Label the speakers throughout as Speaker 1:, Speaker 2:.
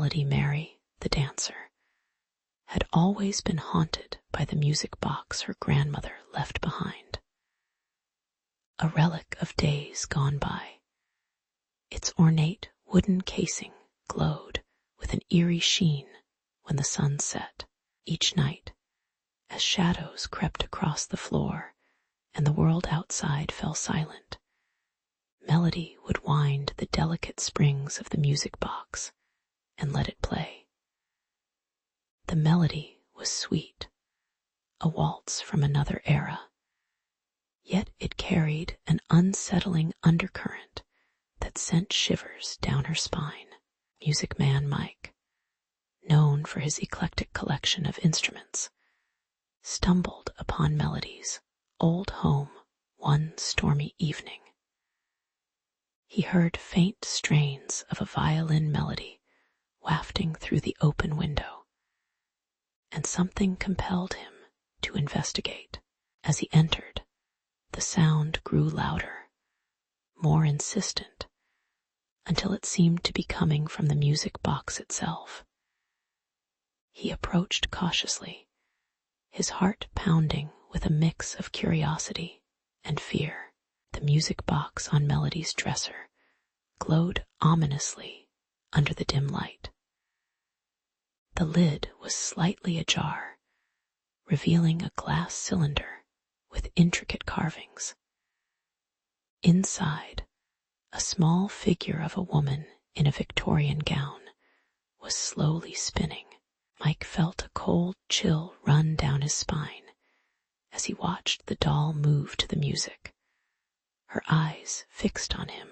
Speaker 1: Melody Mary, the dancer, had always been haunted by the music box her grandmother left behind. A relic of days gone by. Its ornate wooden casing glowed with an eerie sheen when the sun set. Each night, as shadows crept across the floor and the world outside fell silent, Melody would wind the delicate springs of the music box and let it play. The melody was sweet, a waltz from another era, yet it carried an unsettling undercurrent that sent shivers down her spine. Music man Mike, known for his eclectic collection of instruments, stumbled upon Melody's old home one stormy evening. He heard faint strains of a violin melody wafting through the open window, and something compelled him to investigate. As he entered, the sound grew louder, more insistent, until it seemed to be coming from the music box itself. He approached cautiously, his heart pounding with a mix of curiosity and fear. The music box on Melody's dresser glowed ominously under the dim light. The lid was slightly ajar, revealing a glass cylinder with intricate carvings. Inside, a small figure of a woman in a Victorian gown was slowly spinning. Mike felt a cold chill run down his spine as he watched the doll move to the music, her eyes fixed on him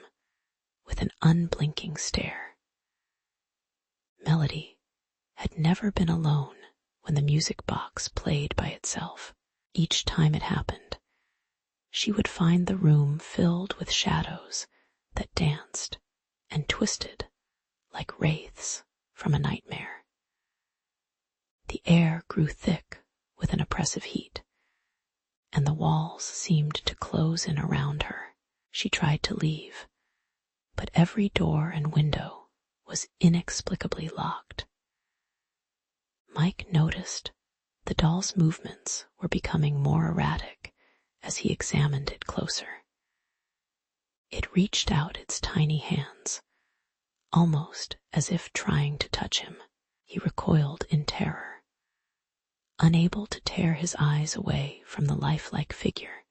Speaker 1: with an unblinking stare. Melody had never been alone when the music box played by itself. Each time it happened, she would find the room filled with shadows that danced and twisted like wraiths from a nightmare. The air grew thick with an oppressive heat, and the walls seemed to close in around her. She tried to leave, but every door and window was inexplicably locked. Mike noticed the doll's movements were becoming more erratic as he examined it closer. It reached out its tiny hands, almost as if trying to touch him. He recoiled in terror, unable to tear his eyes away from the lifelike figure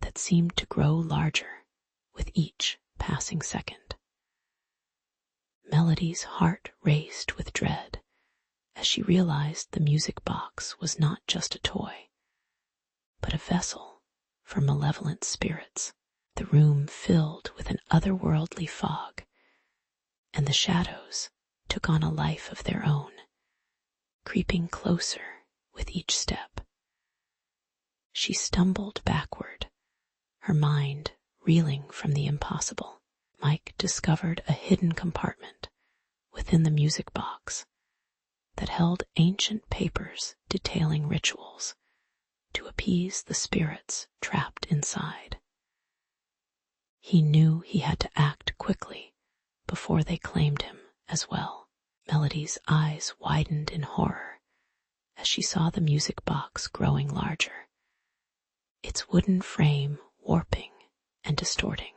Speaker 1: that seemed to grow larger with each passing second. Melody's heart raced with dread as she realized the music box was not just a toy, but a vessel for malevolent spirits. The room filled with an otherworldly fog, and the shadows took on a life of their own, creeping closer with each step. She stumbled backward, her mind reeling from the impossible. Mike discovered a hidden compartment within the music box that held ancient papers detailing rituals to appease the spirits trapped inside. He knew he had to act quickly before they claimed him as well. Melody's eyes widened in horror as she saw the music box growing larger, its wooden frame warping and distorting.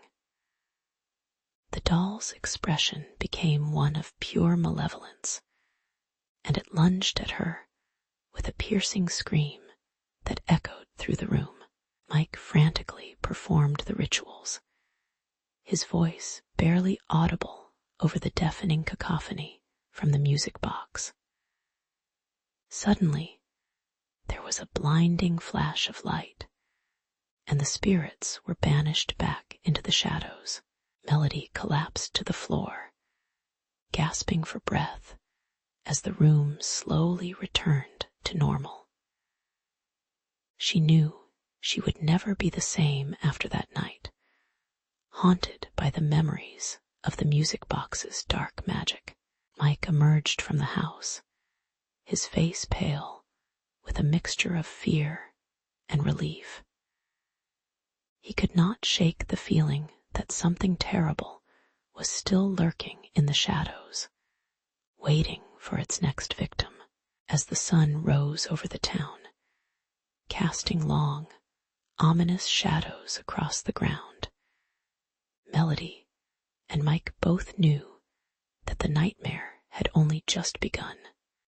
Speaker 1: The doll's expression became one of pure malevolence, and it lunged at her with a piercing scream that echoed through the room. Mike frantically performed the rituals, his voice barely audible over the deafening cacophony from the music box. Suddenly, there was a blinding flash of light, and the spirits were banished back into the shadows. Melody collapsed to the floor, gasping for breath as the room slowly returned to normal. She knew she would never be the same after that night, haunted by the memories of the music box's dark magic. Mike emerged from the house, his face pale with a mixture of fear and relief. He could not shake the feeling that something terrible was still lurking in the shadows, waiting for its next victim. As the sun rose over the town, casting long, ominous shadows across the ground, Melody and Mike both knew that the nightmare had only just begun.